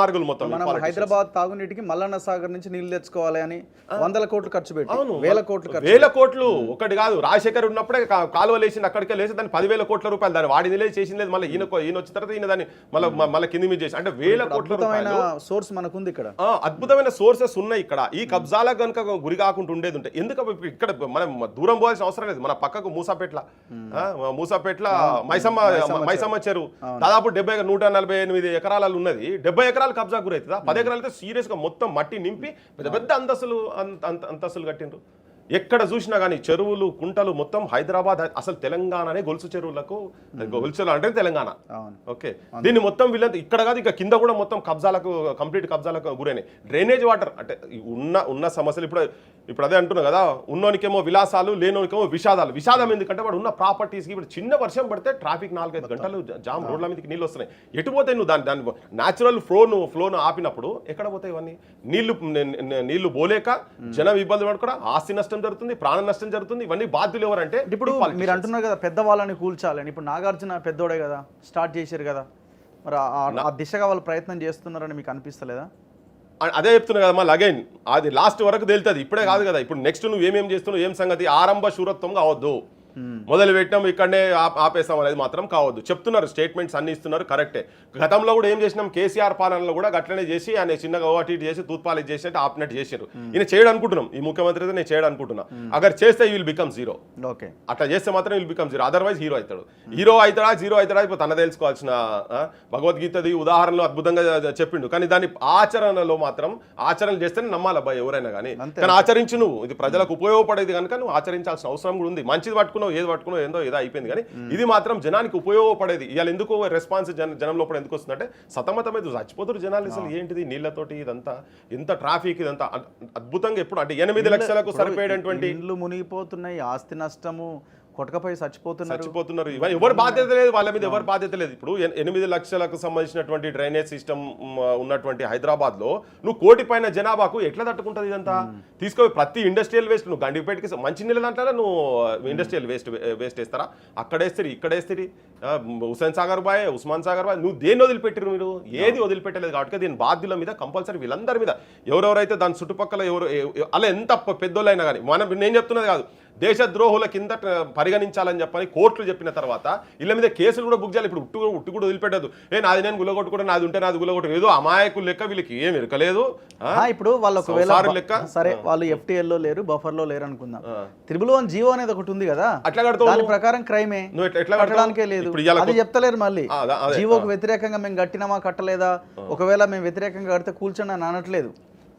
దుర్మార్గులు మొత్తం. మనం హైదరాబాద్ తాగునీటికి మల్లన్న సాగర్ నుంచి నీళ్లు తెచ్చుకోవాలి అని 100 కోట్లు ఖర్చు పెట్టి, వేల కోట్లు ఒకటి కాదు. రాజశేఖర్ ఉన్నప్పుడే కాలువ లేచింది, అక్కడికే లేచి దాన్ని 10,000 కోట్ల రూపాయలు దాన్ని వాడింది లేదు, చేసింది లేదు. మళ్ళీ ఈయన వచ్చిన తర్వాత ఈయన దాన్ని మళ్ళీ కింది మీద చేసి, అంటే 1000 కోట్ల రూపాయలు సోర్స్ మనకుంది ఇక్కడ. అద్భుతమైన సోర్సెస్ ఉన్నాయి ఇక్కడ. ఈ కబ్జాలకు కనుక గురి కాకుండా ఉండేది ఉంటే ఎందుకు ఇక్కడ మనం దూరం పోవాల్సిన అవసరం లేదు. మన పక్కకు మూసాపేట్ల మైసమ్మ చెరువు దాదాపు 148 ఎకరాలు ఉన్నది. 70 ఎకరాలు కబ్జా గురైతుందా? 10 ఎకరాలు అయితే సీరియస్ గా మొత్తం మట్టి నింపి పెద్ద పెద్ద అంతస్తులు కట్టిండ్రు. ఎక్కడ చూసినా కానీ చెరువులు కుంటలు మొత్తం హైదరాబాద్, అసలు తెలంగాణనే గొలుసు చెరువులకు, గొలుసులు అంటే తెలంగాణ. ఓకే, దీన్ని మొత్తం వీళ్ళంతా ఇక్కడ కాదు ఇక కింద కూడా మొత్తం కంప్లీట్ కబ్జాలకు గురైనాయి. డ్రైనేజ్ వాటర్ అంటే ఉన్న సమస్యలు ఇప్పుడు అదే అంటున్నా కదా, ఉన్నోనికేమో విలాసాలు, లేనోనికేమో విషాదం. ఎందుకంటే వాడు ఉన్న ప్రాపర్టీస్కి ఇప్పుడు చిన్న వర్షం పడితే ట్రాఫిక్ 4-5 గంటలు జామ్, రోడ్ల మీదకి నీళ్ళు వస్తున్నాయి. ఎటు పోతాయి? నువ్వు దాని న్యాచురల్ ఫ్లోను ఆపినప్పుడు ఎక్కడ పోతాయి ఇవన్నీ? నీళ్లు పోలేక జనం ఇబ్బంది పడుకోవడం, ఆస్తి నష్టం జరుగుతుంది, ప్రాణ నష్టం జరుగుతుంది. ఇవన్నీ బాధ్యులు ఎవరంటే ఇప్పుడు మీరు అంటున్నారు కదా పెద్దవాళ్ళని కూల్చాలని. ఇప్పుడు నాగార్జున పెద్దోడే కదా, స్టార్ట్ చేశారు కదా, మరి ఆ దిశగా వాళ్ళు ప్రయత్నం చేస్తున్నారని మీకు అనిపిస్తలేదా? అదే చెప్తున్నా కదా, మళ్ళీ అగైన్ అది లాస్ట్ వరకు తెలుస్తుంది. ఇప్పుడే కాదు కదా, ఇప్పుడు నెక్స్ట్ నువ్వు ఏమేం చేస్తున్నావు, ఏం సంగతి, ఆరంభ శూరత్వం కావద్దు. మొదలు పెట్టినాం ఇక్కడనే ఆపేసాం అనేది మాత్రం కావద్దు. చెప్తున్నారు, స్టేట్మెంట్స్ అన్ని ఇస్తున్నారు, కరెక్టే. గతంలో కూడా ఏం చేసినాం, కేసీఆర్ పాలనలో కూడా అట్లనే చేసి ఆయన చిన్నగా ఓటీ చేసి తూత్పాలి చేసినట్టు ఆపినట్టు చేశారు. ఈయన చేయడం అనుకుంటున్నాం, ఈ ముఖ్యమంత్రి అయితే నేను చేయడం అనుకుంటున్నా. అగర్ చేస్తే విల్ బికమ్ జీరో. ఓకే, అట్లా చేస్తే మాత్రం will become zero, otherwise hero అవుతాడు. జీరో అవుతాడా ఇప్పుడు తన తెలుసుకోవాల్సిన భగవద్గీతది ఉదాహరణలు అద్భుతంగా చెప్పిండు. కానీ దాని ఆచరణలో మాత్రం ఆచరణ చేస్తేనే నమ్మాలి అబ్బాయి ఎవరైనా కానీ. కానీ ఆచరించు నువ్వు, ఇది ప్రజలకు ఉపయోగపడేది కనుక నువ్వు ఆచరించాల్సిన అవసరం కూడా ఉంది. మంచిది పట్టుకున్నావు, ఏది పట్టుకున్నావు ఏదో అయిపోయింది. కానీ ఇది మాత్రం జనానికి ఉపయోగపడేది. ఇవాళ ఎందుకు రెస్పాన్స్ జనం లోపల ఎందుకు వస్తుందంటే సతమతమైతే చచ్చిపోతారు జనాలు. అసలు ఏంటిది నీళ్లతోటి ఇదంతా, ఎంత ట్రాఫిక్, ఇదంతా అద్భుతంగా. ఎప్పుడు అంటే 8 లక్షలకు సరిపోయేటువంటి ఇల్లు మునిగిపోతున్నాయి, ఆస్తి నష్టము, కొట్టకపోయి చచ్చిపోతున్నారు. ఎవరు బాధ్యత లేదు, వాళ్ళ మీద ఎవరు బాధ్యత లేదు. ఇప్పుడు 8 లక్షలకు సంబంధించినటువంటి డ్రైనేజ్ సిస్టమ్ ఉన్నటువంటి హైదరాబాద్ లో నువ్వు 1 కోటి పైన జనాభాకు ఎట్లా తట్టుకుంటుంది ఇదంతా? తీసుకొని ప్రతి ఇండస్ట్రియల్ వేస్ట్ నువ్వు గండిపేటకి మంచి నీళ్ళ దాంట్లో నువ్వు ఇండస్ట్రియల్ వేస్ట్ వేస్తారా? అక్కడేస్తారు, ఇక్కడేస్తారు. హుస్సేన్ సాగర్ బాయ్, ఉస్మాన్ సాగర్ బాయ్, నువ్వు దేన్ని వదిలిపెట్టారు? మీరు ఏది వదిలిపెట్టలేదు. కాబట్టి దీని బాధ్యుల మీద కంపల్సరీ వీళ్ళందరి మీద ఎవరెవరైతే దాని చుట్టుపక్కల అలా ఎంత పెద్దోళ్ళైనా కానీ నేను చెప్తున్నది కాదు, దేశద్రోహుల కింద పరిగణించాలని చెప్పని కోర్టులు చెప్పిన తర్వాత ఇళ్ళ మీద కేసులు కూడా బుక్ చేయాలి. ఇప్పుడు ఉట్టు కూడా వదిలిపెట్టదు. నాది నేను గులగొట్టుకుంటే నాది ఉంటే నాది గులగొట్టు, ఏదో అమాయకులు లెక్క, వీళ్ళకి ఏం ఎరకలేదు. ఇప్పుడు వాళ్ళు లెక్క సరే, వాళ్ళు FTL లో లేరు, బఫర్ లో లేరు అనుకుందాం. 111 జీవో అనేది ఒకటి ఉంది కదా, అట్లా కడతావు. దాని ప్రకారం క్రైమే, నువ్వు ఎట్లా కట్టడానికే లేదు, అది చెప్తలేరు. మళ్ళీ జీవోకు వ్యతిరేకంగా మేము కట్టినామా కట్టలేదా, ఒకవేళ మేము వ్యతిరేకంగా కడితే కూల్చండి అని అనట్లేదు.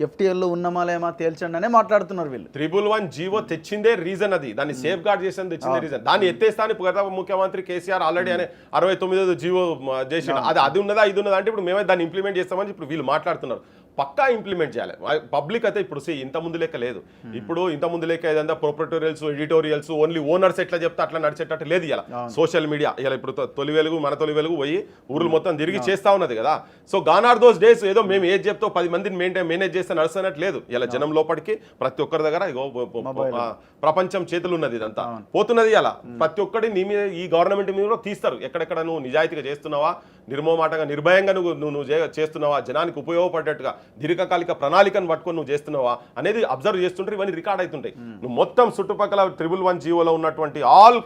FTL లో ఉన్నమా లేమా తేల్చండి అనే మాట్లాడుతున్నారు వీళ్ళు. 111 జీవో తెచ్చిందే రీజన్, అది దాన్ని సేఫ్ గార్డ్ చేసింది తెచ్చిందే రీజన్. దాన్ని ఎత్తేస్తాను గత ముఖ్యమంత్రి కేసీఆర్ ఆల్రెడీ అనే 69వ జీవో చేసిండు. అది ఉన్నదా ఇది ఉన్నదా అంటే ఇప్పుడు మేమే దాన్ని ఇంప్లిమెంట్ చేస్తామని ఇప్పుడు వీళ్ళు మాట్లాడుతున్నారు. పక్కా ఇంప్లిమెంట్ చేయాలి. పబ్లిక్ అయితే ఇప్పుడు ఇంత ముందు లెక్క లేదు. ఇప్పుడు ఇంత ముందు లెక్క ఏదంతా ప్రొప్రటోరియల్స్, ఎడిటోరియల్స్ ఓన్లీ ఓనర్స్ ఎట్లా చెప్తే అట్లా నడిచేటట్టు లేదు. ఇలా సోషల్ మీడియా ఇలా ఇప్పుడు తొలి వెలుగు పోయి ఊర్లు మొత్తం తిరిగి చేస్తా ఉన్నది కదా. So gone are those days ఏదో మేము ఏది చెప్తాం 10 మందిని మేనేజ్ చేస్తే నడుస్తున్నట్టు లేదు. ఇలా జనం లోపలికి ప్రతి ఒక్కరి దగ్గర ప్రపంచం చేతులు ఉన్నది, ఇదంతా పోతున్నది. అలా ప్రతి ఒక్కటి నీ మీద, ఈ గవర్నమెంట్ మీద తీస్తారు. ఎక్కడెక్కడ నువ్వు నిజాయితీగా చేస్తున్నావా, నిర్మోమాటంగా నిర్భయంగా నువ్వు చేస్తున్నావా, జనానికి ఉపయోగపడేట్టుగా దీర్ఘకాలిక ప్రణాళికను పట్టుకొని నువ్వు చేస్తున్నావా అనేది అబ్జర్వ్ చేస్తుంటారు. ఇవన్నీ రికార్డ్ అవుతుంటాయి. నువ్వు మొత్తం చుట్టుపక్కల 111 జీవోలో ఉన్నటువంటి ఆల్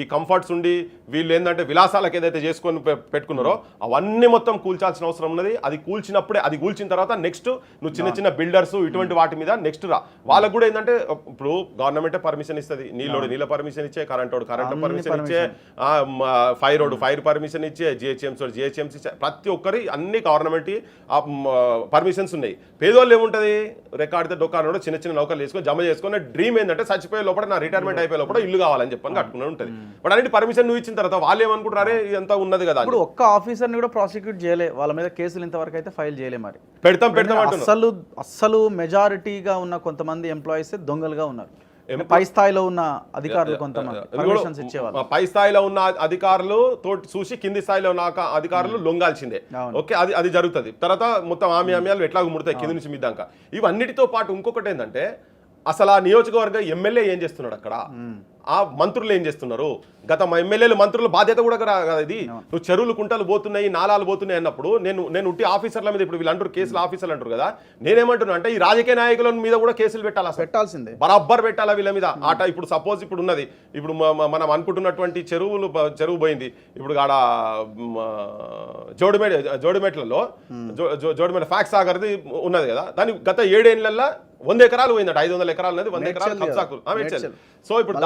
ఈ కంఫర్ట్స్ ఉండి వీళ్ళు ఏంటంటే విలాసాలకు ఏదైతే చేసుకొని పెట్టుకున్నారో అవన్నీ మొత్తం కూల్చాల్సిన అవసరం ఉన్నది. అది కూల్చినప్పుడే, అది కూల్చిన తర్వాత నెక్స్ట్ నువ్వు చిన్న బిల్డర్స్ ఇటువంటి వాటి మీద నెక్స్ట్ రా. వాళ్ళకు కూడా ఏంటంటే ఇప్పుడు గవర్నమెంటే పర్మిషన్ ఇస్తుంది. నీళ్ళ పర్మిషన్ ఇచ్చే, కరెంట్ పర్మిషన్ ఇచ్చే, ఫైర్ పర్మిషన్ ఇచ్చే, జిహెచ్ఎంసీ ఇచ్చే, ప్రతి ఒక్కరి అన్ని గవర్నమెంట్ పర్మిషన్స్ ఉన్నాయి. పేదోళ్ళు ఏముంటుంది, రికార్డు డొక్కాడు చిన్న నౌకర్లు చేసుకొని జమ చేసుకుని డ్రీమ్ ఏంటంటే చచ్చిపోయే లోపల, నా రిటైర్మెంట్ అయిపోయే లోపల ఇల్లు కావాలని చెప్పని కట్టుకుని ఉంటుంది. బట్ అన్నిటి పర్మిషన్ నువ్వు ఇచ్చిన తర్వాత వాళ్ళు ఏమనుకుంటారే ఇదంతా ఉన్నది కదా. ఇప్పుడు ఒక్క ఆఫీసర్ని కూడా ప్రాసిక్యూట్ చేయలే, వాళ్ళ మీద కేసులు ఇంతవరకు అయితే ఫైల్ చేయలే. మరి పెడతాం అస్సలు మెజారిటీగా ఉన్న కొంతమంది ఎంప్లాయీస్ దొంగలుగా ఉన్నారు. పై స్థాయిలో ఉన్న అధికారులు కొంతమంది పర్మిషన్స్ ఇచ్చేవాళ్ళు, పై స్థాయిలో ఉన్న అధికారులు తోటి చూసి కింది స్థాయిలో ఉన్న అధికారులు లొంగాల్సిందే. ఓకే, అది జరుగుతుంది. తర్వాత మొత్తం ఆమ్యాలు ఎట్లాగో ముడతాయి కింది నుంచి మీద దాకా. ఇవన్నిటితో పాటు ఇంకొకటి ఏంటంటే అసలు ఆ నియోజకవర్గ ఎమ్మెల్యే ఏం చేస్తున్నాడు అక్కడ, ఆ మంత్రులు ఏం చేస్తున్నారు, గత ఎమ్మెల్యేలు మంత్రుల బాధ్యత కూడా కదా ఇది. నువ్వు చెరువులు కుంటలు పోతున్నాయి, నాలాలు పోతున్నాయి అన్నప్పుడు నేను ఉట్టి ఆఫీసర్ల మీద, ఇప్పుడు వీళ్ళు అంటారు కేసులు ఆఫీసర్లు అంటారు కదా, నేనేమంటున్నా అంటే ఈ రాజకీయ నాయకుల మీద కూడా కేసులు పెట్టాలి, పెట్టాల్సిందే, బరాబర్ పెట్టాలా వీళ్ళ మీద. ఆట ఇప్పుడు సపోజ్ ఇప్పుడు ఉన్నది, ఇప్పుడు మనం అనుకుంటున్నటువంటి చెరువు పోయింది, ఇప్పుడు ఆడ జోడిమెట్లలో జోడిమెట్ల ఫ్యాక్స్ సాగర్ది ఉన్నది కదా, దాని గత 7 ఏళ్లలో 100 ఎకరాలు పోయిందట, 500 ఎకరాలు అనేది 100 ఎకరాలు కబ్జాకు. సో ఇప్పుడు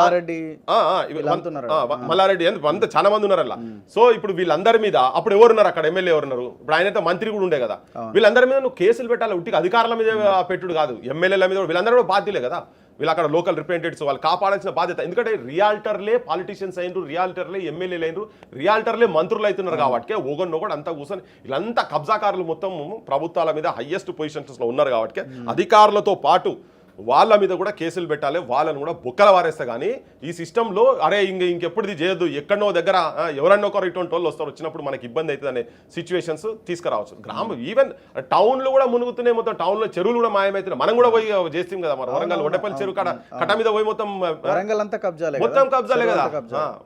మల్లారెడ్డి అంత చాలా మంది ఉన్నారు అలా. సో ఇప్పుడు వీళ్ళందరి మీద అప్పుడు ఎవరున్నారు అక్కడ, ఎమ్మెల్యే ఎవరున్నారు, ఇప్పుడు ఆయన అయితే మంత్రి కూడా ఉండే కదా, వీళ్ళందరి మీద నువ్వు కేసులు పెట్టాలి, ఉట్టికి అధికారుల మీద పెట్టుడు కాదు, ఎమ్మెల్యేల మీద, వీళ్ళందరూ కూడా బాధ్యులే కదా, వీళ్ళు అక్కడ లోకల్ రిప్రజెంటేటివ్స్, వాళ్ళు కాపాడాల్సిన బాధ్యత. ఎందుకంటే రియాల్టర్లే పాలిటీషియన్స్ అయినరు, రియాల్టర్లే ఎమ్మెల్యేలు అయినరు, రియాల్టర్లే మంత్రులు అవుతున్నారు కాబట్టి ఒకటి అంతా కూర్చొని వీళ్ళంతా కబ్జాకారులు మొత్తం ప్రభుత్వాల మీద హైయెస్ట్ పొజిషన్స్లో ఉన్నారు కాబట్టి అధికారులతో పాటు వాళ్ళ మీద కూడా కేసులు పెట్టాలి, వాళ్ళని కూడా బుక్కల వారేస్తే. కానీ ఈ సిస్టంలో అరే ఇంకెప్పుడు ఇది చేయొద్దు, ఎక్కడో దగ్గర ఎవరన్నా ఒకరు ఇటువంటి వాళ్ళు వస్తారు, వచ్చినప్పుడు మనకి ఇబ్బంది అవుతుంది అనే సిచ్యువేషన్స్ తీసుకురావచ్చు. ఈవెన్ టౌన్లో కూడా మునుగుతున్నాయి, మొత్తం టౌన్లో చెరువులు కూడా మాయమవుతున్నాయి. మనం కూడా పోయి చేస్తాం కదా, మన వరంగల్ వడ్డపల్లి చెరువు కట్ట మీద పోయి మొత్తం మొత్తం కబ్జాలే కదా.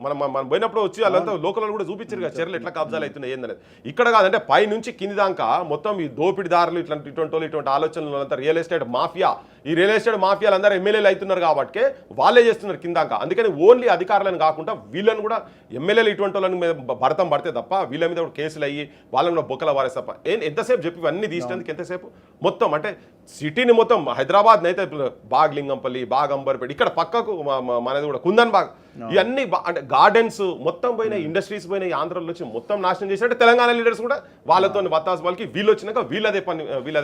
మనం పోయినప్పుడు వచ్చి వాళ్ళంతా లోకల్ కూడా చూపించారు కదా చెరువులు ఎట్లా కబ్జాలు అవుతున్నాయి ఏందనేది. ఇక్కడ కాదంటే పై నుంచి కింది దాకా మొత్తం ఈ దోపిడిదారులు ఇటువంటి వాళ్ళు, ఇటువంటి ఆలోచనలు అంతా రియల్ ఎస్టేట్ మాఫియా, ఈ రియల్ ఎస్టేట్ మాఫియాలు అందరూ ఎమ్మెల్యేలు అవుతున్నారు కాబట్టి వాళ్ళే చేస్తున్నారు కిందాక. అందుకని ఓన్లీ అధికారులను కాకుండా వీళ్ళని కూడా ఎమ్మెల్యేలు ఇటువంటి వాళ్ళని మీద భరతం పడితే తప్ప వీళ్ళ మీద కూడా కేసులు అయ్యి వాళ్ళని కూడా బొక్కల వారేస్తే తప్ప ఎంతసేపు చెప్పి ఇవన్నీ తీసినందుకు ఎంతసేపు మొత్తం అంటే సిటీని మొత్తం హైదరాబాద్ని అయితే బాగ్లింగంపల్లి, బాగంబర్పేట, ఇక్కడ పక్కకు మనది కూడా కుందన్ బాగ్, ఇవన్నీ అంటే గార్డెన్స్ మొత్తం పోయినాయి, ఇండస్ట్రీస్ పోయినాయి, ఆంధ్రలో వచ్చి మొత్తం నాశనం చేసినట్టు తెలంగాణ లీడర్స్ కూడా వాళ్ళతో వత్తాసు వాళ్ళకి వీళ్ళు వచ్చినాక వీళ్ళదే పని వీళ్ళదే